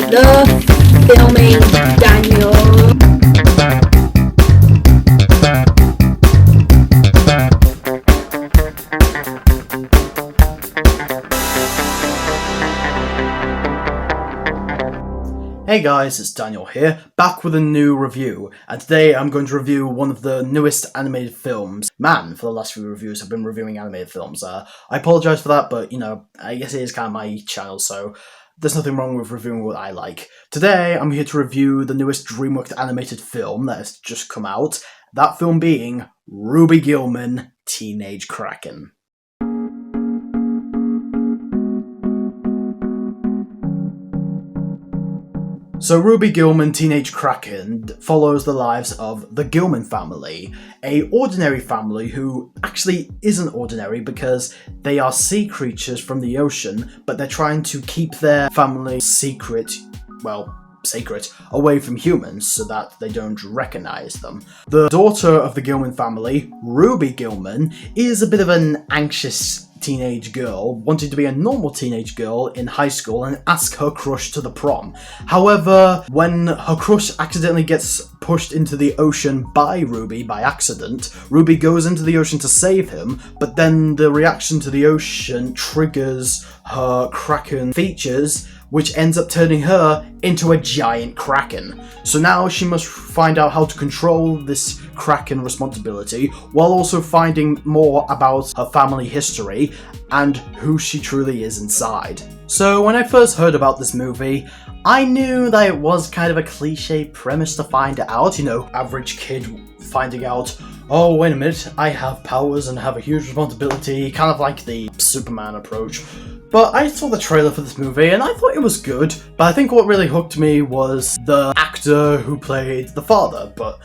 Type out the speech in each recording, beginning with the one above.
The filming Daniel. Hey guys, it's Daniel here, back with a new review, and today I'm going to review one of the newest animated films. Man, for the last few reviews I've been reviewing animated films. I apologise for that, but I guess it is kind of my channel, so there's nothing wrong with reviewing what I like. Today I'm here to review the newest Dreamworks animated film that has just come out, that film being Ruby Gillman, Teenage Kraken. So Ruby Gillman, Teenage Kraken follows the lives of the Gillman family, a ordinary family who actually isn't ordinary because they are sea creatures from the ocean, but they're trying to keep their family secret away from humans so that they don't recognize them. The daughter of the Gillman family, Ruby Gillman, is a bit of an anxious teenage girl, wanting to be a normal teenage girl in high school and ask her crush to the prom. However, when her crush accidentally gets pushed into the ocean by Ruby by accident, Ruby goes into the ocean to save him, but then the reaction to the ocean triggers her Kraken features, which ends up turning her into a giant Kraken. So now she must find out how to control this Kraken responsibility, while also finding more about her family history and who she truly is inside. So when I first heard about this movie, I knew that it was kind of a cliche premise to find out, average kid finding out, oh wait a minute, I have powers and have a huge responsibility, kind of like the Superman approach. But I saw the trailer for this movie and I thought it was good, but I think what really hooked me was the actor who played the father, but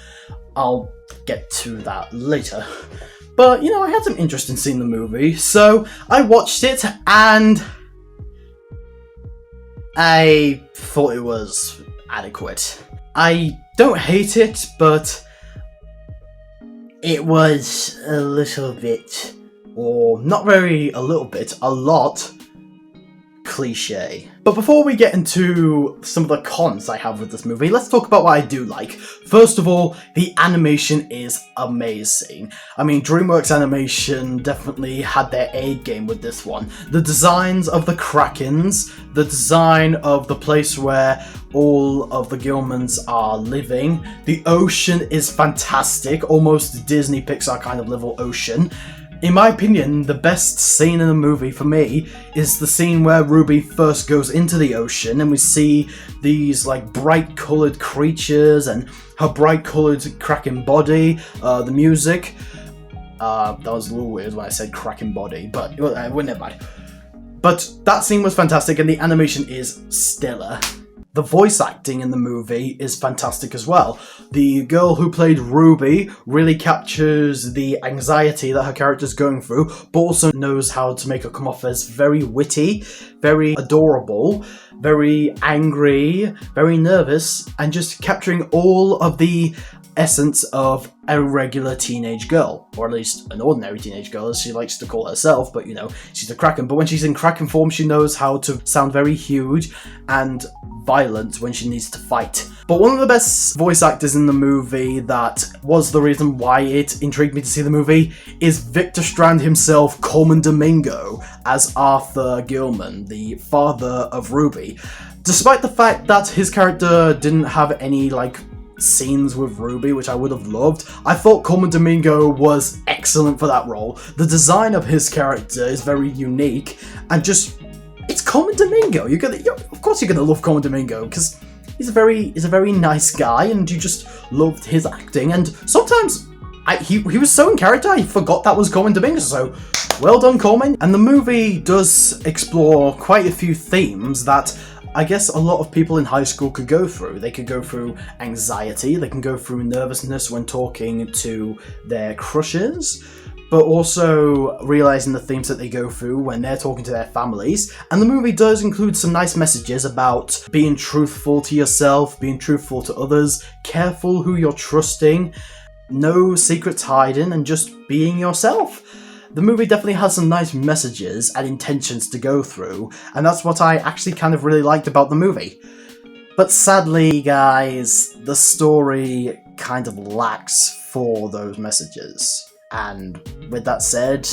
I'll get to that later. But, I had some interest in seeing the movie, so I watched it and I thought it was adequate. I don't hate it, but it was a little bit, or not very a little bit, a lot cliche. But before we get into some of the cons I have with this movie, let's talk about what I do like. First of all, the animation is amazing. I mean, Dreamworks animation definitely had their A game with this one. The designs of the Krakens, the design of the place where all of the Gillmans are living, the ocean is fantastic, almost Disney Pixar kind of level ocean. In my opinion, the best scene in the movie for me is the scene where Ruby first goes into the ocean and we see these bright coloured creatures and her bright coloured Kraken body, the music. That was a little weird when I said Kraken body, but never mind. But that scene was fantastic and the animation is stellar. The voice acting in the movie is fantastic as well. The girl who played Ruby really captures the anxiety that her character's going through, but also knows how to make her come off as very witty, very adorable, very angry, very nervous, and just capturing all of the essence of a regular teenage girl, or at least an ordinary teenage girl as she likes to call herself, but she's a Kraken. But when she's in Kraken form, she knows how to sound very huge and violent when she needs to fight. But one of the best voice actors in the movie that was the reason why it intrigued me to see the movie is Victor Strand himself, Coleman Domingo, as Arthur Gillman, the father of Ruby. Despite the fact that his character didn't have any scenes with Ruby, which I would have loved, I thought Coleman Domingo was excellent for that role. The design of his character is very unique, and it's Coleman Domingo. Of course you're gonna love Coleman Domingo because he's a very nice guy, and you just loved his acting. And sometimes he was so in character I forgot that was Coleman Domingo. So well done, Coleman. And the movie does explore quite a few themes that I guess a lot of people in high school could go through. They could go through anxiety, they can go through nervousness when talking to their crushes, but also realizing the themes that they go through when they're talking to their families. And the movie does include some nice messages about being truthful to yourself, being truthful to others, careful who you're trusting, no secrets hiding, and just being yourself. The movie definitely has some nice messages and intentions to go through, and that's what I actually kind of really liked about the movie. But sadly, guys, the story kind of lacks for those messages. And with that said,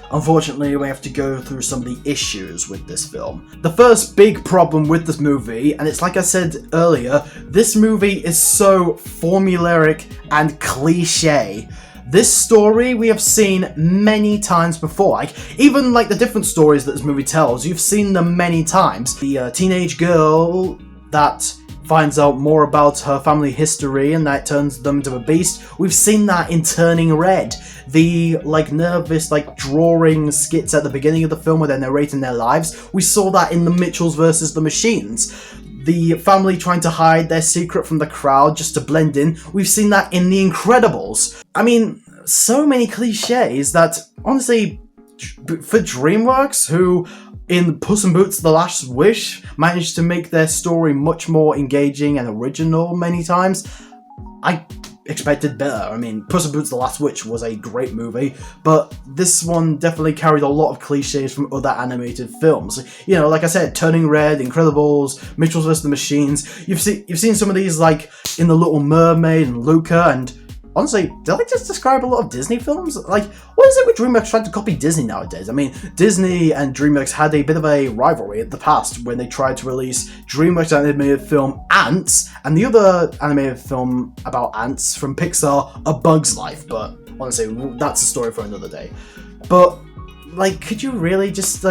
unfortunately, we have to go through some of the issues with this film. The first big problem with this movie, and it's like I said earlier, this movie is so formulaic and cliche. This story we have seen many times before. Even the different stories that this movie tells, you've seen them many times. The teenage girl that finds out more about her family history and that turns them into a beast. We've seen that in Turning Red. The nervous drawing skits at the beginning of the film where they're narrating their lives. We saw that in The Mitchells versus the Machines. The family trying to hide their secret from the crowd just to blend in. We've seen that in The Incredibles. I mean, so many cliches that, honestly, for Dreamworks, who in Puss in Boots: The Last Wish managed to make their story much more engaging and original many times, I expected better. I mean, Puss in Boots: The Last Wish was a great movie, but this one definitely carried a lot of cliches from other animated films. You know, like I said, Turning Red, Incredibles, Mitchells vs. the Machines. You've seen some of these in The Little Mermaid and Luca, and honestly, did I just describe a lot of Disney films? What is it with DreamWorks trying to copy Disney nowadays? I mean, Disney and DreamWorks had a bit of a rivalry in the past when they tried to release DreamWorks animated film Ants and the other animated film about ants from Pixar, A Bug's Life. But honestly, that's a story for another day. But could you really just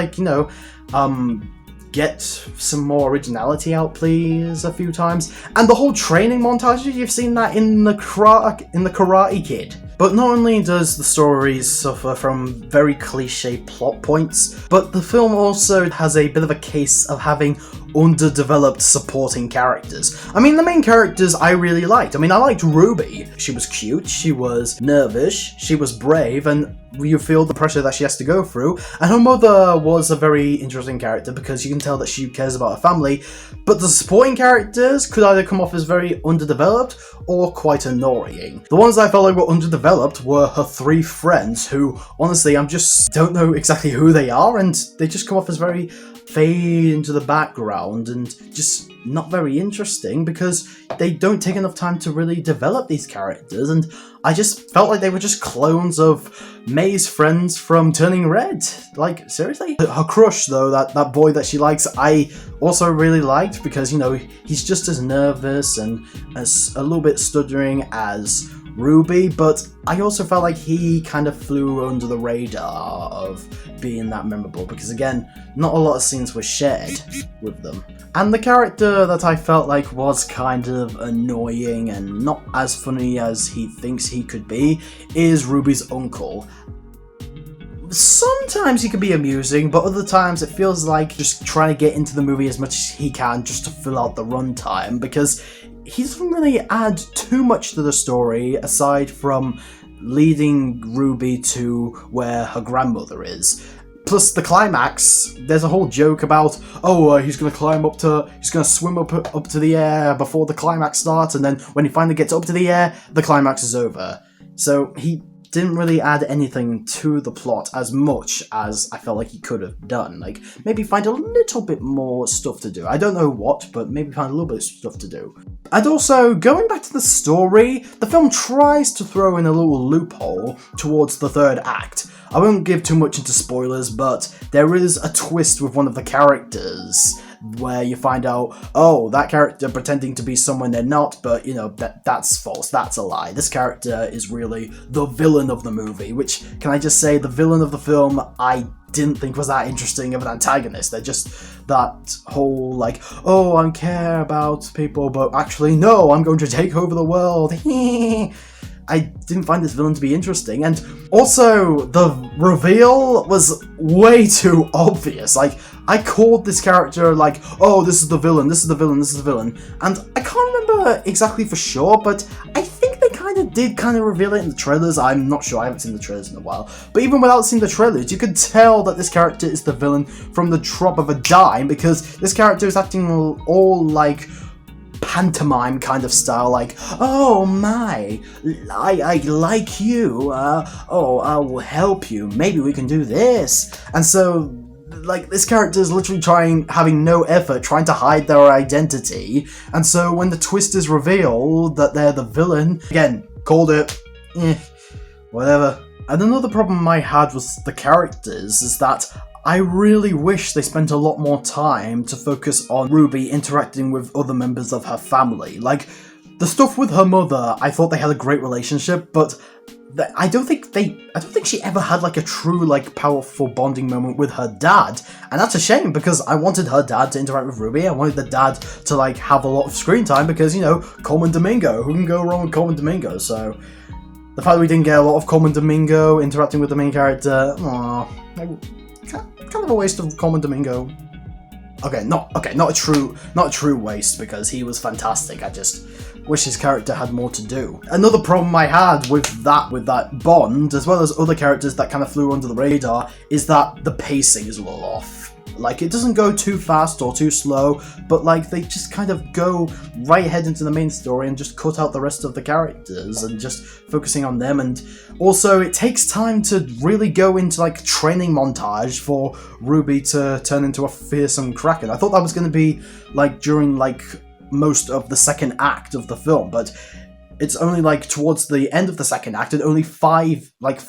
get some more originality out, please, a few times? And the whole training montages, you've seen that in the Karate Kid. But not only does the story suffer from very cliche plot points, but the film also has a bit of a case of having underdeveloped supporting characters. I mean, the main characters I really liked. I mean, I liked Ruby. She was cute, she was nervous, she was brave, and you feel the pressure that she has to go through. And her mother was a very interesting character because you can tell that she cares about her family, but the supporting characters could either come off as very underdeveloped or quite annoying. The ones I felt like were underdeveloped were her three friends, who, honestly, I just don't know exactly who they are, and they just come off as very fade into the background and just not very interesting because they don't take enough time to really develop these characters, and I just felt like they were just clones of May's friends from Turning Red. Seriously? Her crush, though, that boy that she likes, I also really liked because, he's just as nervous and as a little bit stuttering as Ruby, but I also felt like he kind of flew under the radar of being that memorable because, again, not a lot of scenes were shared with them. And the character that I felt like was kind of annoying and not as funny as he thinks he could be is Ruby's uncle. Sometimes he could be amusing, but other times it feels like just trying to get into the movie as much as he can just to fill out the runtime, because he doesn't really add too much to the story aside from leading Ruby to where her grandmother is. Plus, the climax, there's a whole joke about, he's going to swim up to the air before the climax starts, and then when he finally gets up to the air, the climax is over. So he didn't really add anything to the plot as much as I felt like he could have done. Maybe find a little bit more stuff to do. I don't know what, but maybe find a little bit of stuff to do. And also, going back to the story, the film tries to throw in a little loophole towards the third act. I won't give too much into spoilers, but there is a twist with one of the characters where you find out, that character pretending to be someone they're not, but, that's false, that's a lie. This character is really the villain of the movie, which, can I just say, the villain of the film, I didn't think was that interesting of an antagonist. They're just that whole, I care about people, but actually, no, I'm going to take over the world. I didn't find this villain to be interesting, and also, the reveal was way too obvious. I called this character this is the villain, this is the villain, this is the villain, and I can't remember exactly for sure, but I think they did reveal it in the trailers. I'm not sure, I haven't seen the trailers in a while, but even without seeing the trailers, you could tell that this character is the villain from the drop of a dime, because this character is acting all pantomime kind of style, oh my, I like you, I will help you, maybe we can do this. And so like, this character is literally having no effort, trying to hide their identity, and so when the twist is revealed that they're the villain, again, called it, whatever. And another problem I had with the characters is that I really wish they spent a lot more time to focus on Ruby interacting with other members of her family. Like, the stuff with her mother, I thought they had a great relationship, but I don't think she ever had like a true like powerful bonding moment with her dad, and that's a shame because I wanted her dad to interact with Ruby. I wanted the dad to like have a lot of screen time because, you know, Coleman Domingo, who can go wrong with Coleman Domingo? So the fact that we didn't get a lot of Coleman Domingo interacting with the main character, kind of a waste of Coleman Domingo. Not a true waste because he was fantastic. I just wish his character had more to do. Another problem I had with that Bond, as well as other characters that kind of flew under the radar, is that the pacing is a little off. Like, it doesn't go too fast or too slow, but like they just kind of go right ahead into the main story and just cut out the rest of the characters and just focusing on them. And also it takes time to really go into like training montage for Ruby to turn into a fearsome Kraken. I thought that was going to be like during like most of the second act of the film, but it's only like towards the end of the second act and only 4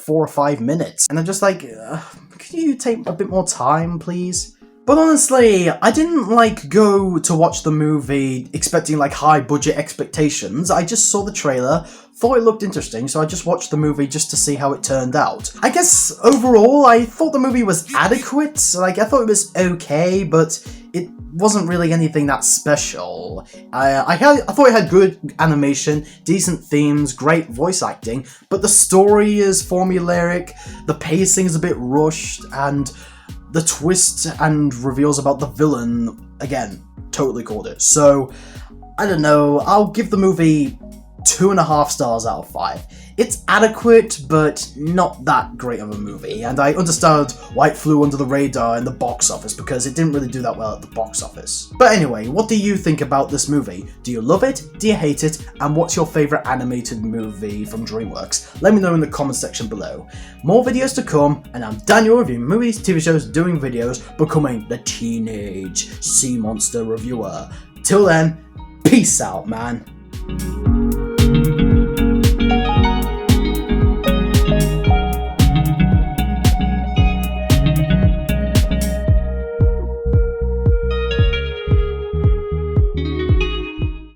or 5 minutes. And I'm just like, can you take a bit more time, please? But honestly, I didn't like go to watch the movie expecting like high budget expectations. I just saw the trailer, thought it looked interesting, so I just watched the movie just to see how it turned out. I guess overall, I thought the movie was adequate. Like, I thought it was okay, but it wasn't really anything that special. I thought it had good animation, decent themes, great voice acting, but the story is formulaic, the pacing is a bit rushed, and the twists and reveals about the villain, again, totally called it. So, I don't know, I'll give the movie 2.5 stars out of 5. It's adequate, but not that great of a movie, and I understand why it flew under the radar in the box office, because it didn't really do that well at the box office. But anyway, what do you think about this movie? Do you love it? Do you hate it? And what's your favourite animated movie from Dreamworks? Let me know in the comment section below. More videos to come, and I'm Daniel, reviewing movies, TV shows, doing videos, becoming the teenage sea monster reviewer. Till then, peace out, man.